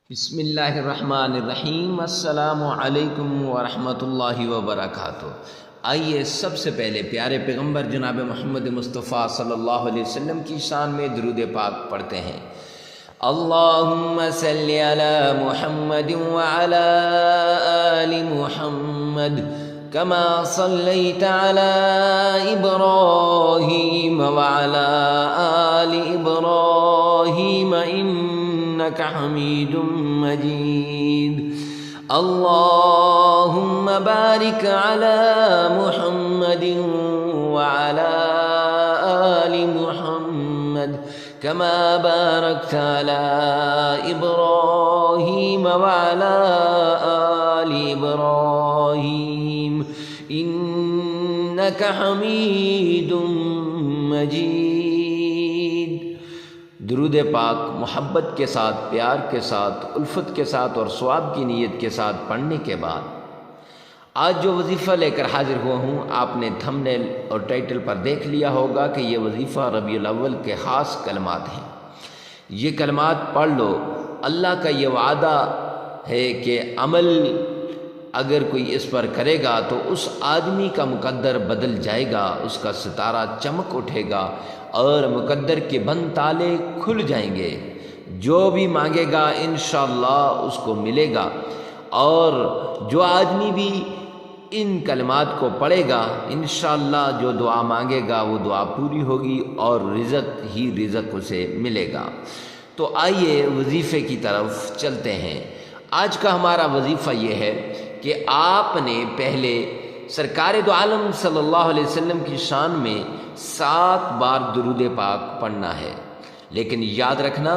بسم اللہ الرحمن الرحیم۔ السلام علیکم ورحمۃ اللہ وبرکاتہ۔ آئیے سب سے پہلے پیارے پیغمبر جناب محمد مصطفیٰ صلی اللہ علیہ وسلم کی شان میں درود پاک پڑھتے ہیں۔ اللہم صلی علی محمد وعلی آل محمد کما صلیت علی ابراہیم وعلی آل ابراہیم انک حمید مجید۔ اللہم بارک علی محمد وعلی آل محمد کما بارکت علی ابراہیم وعلی آل ابراہیم انک حمید مجید۔ درود پاک محبت کے ساتھ، پیار کے ساتھ، الفت کے ساتھ اور ثواب کی نیت کے ساتھ پڑھنے کے بعد آج جو وظیفہ لے کر حاضر ہوا ہوں، آپ نے تھمبنیل اور ٹائٹل پر دیکھ لیا ہوگا کہ یہ وظیفہ ربیع الاول کے خاص کلمات ہیں۔ یہ کلمات پڑھ لو۔ اللہ کا یہ وعدہ ہے کہ عمل اگر کوئی اس پر کرے گا تو اس آدمی کا مقدر بدل جائے گا، اس کا ستارہ چمک اٹھے گا اور مقدر کے بند تالے کھل جائیں گے۔ جو بھی مانگے گا انشاءاللہ اس کو ملے گا، اور جو آدمی بھی ان کلمات کو پڑھے گا انشاءاللہ جو دعا مانگے گا وہ دعا پوری ہوگی اور رزق ہی رزق اسے ملے گا۔ تو آئیے وظیفے کی طرف چلتے ہیں۔ آج کا ہمارا وظیفہ یہ ہے کہ آپ نے پہلے سرکار دو عالم صلی اللہ علیہ وسلم کی شان میں 7 بار درود پاک پڑھنا ہے، لیکن یاد رکھنا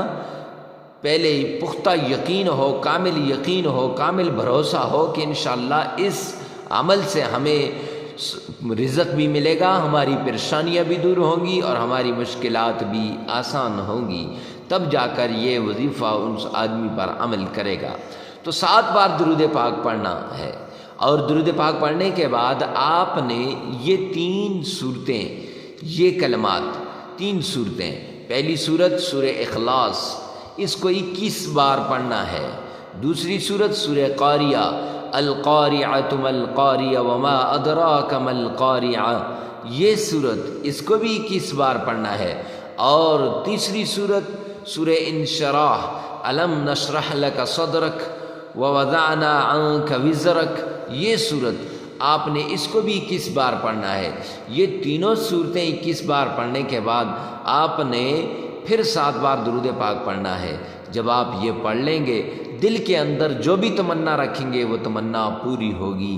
پہلے پختہ یقین ہو، کامل یقین ہو، کامل بھروسہ ہو کہ انشاءاللہ اس عمل سے ہمیں رزق بھی ملے گا، ہماری پریشانیاں بھی دور ہوں گی اور ہماری مشکلات بھی آسان ہوں گی، تب جا کر یہ وظیفہ اس آدمی پر عمل کرے گا۔ تو 7 بار درود پاک پڑھنا ہے، اور درود پاک پڑھنے کے بعد آپ نے یہ 3 صورتیں، یہ کلمات 3 صورتیں، پہلی صورت سورہ اخلاص، اس کو 21 بار پڑھنا ہے۔ دوسری صورت سورہ قاریہ، القاریعۃ ما القاریہ وما ادراک ما القاریعہ، یہ صورت اس کو بھی 21 بار پڑھنا ہے۔ اور تیسری صورت سورہ انشراح، الم نشرح لک صدرک ووضعنا عنک وزرک، یہ صورت آپ نے اس کو بھی 21 بار پڑھنا ہے۔ یہ تینوں صورتیں 21 بار پڑھنے کے بعد آپ نے پھر 7 بار درود پاک پڑھنا ہے۔ جب آپ یہ پڑھ لیں گے دل کے اندر جو بھی تمنا رکھیں گے وہ تمنا پوری ہوگی،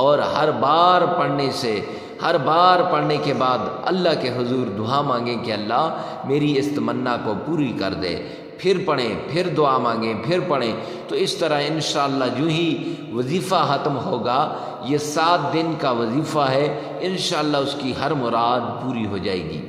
اور ہر بار پڑھنے کے بعد اللہ کے حضور دعا مانگیں کہ اللہ میری اس تمنا کو پوری کر دے، پھر پڑھیں، پھر دعا مانگیں، پھر پڑھیں۔ تو اس طرح انشاءاللہ جو ہی وظیفہ ختم ہوگا، یہ 7 دن کا وظیفہ ہے، انشاءاللہ اس کی ہر مراد پوری ہو جائے گی۔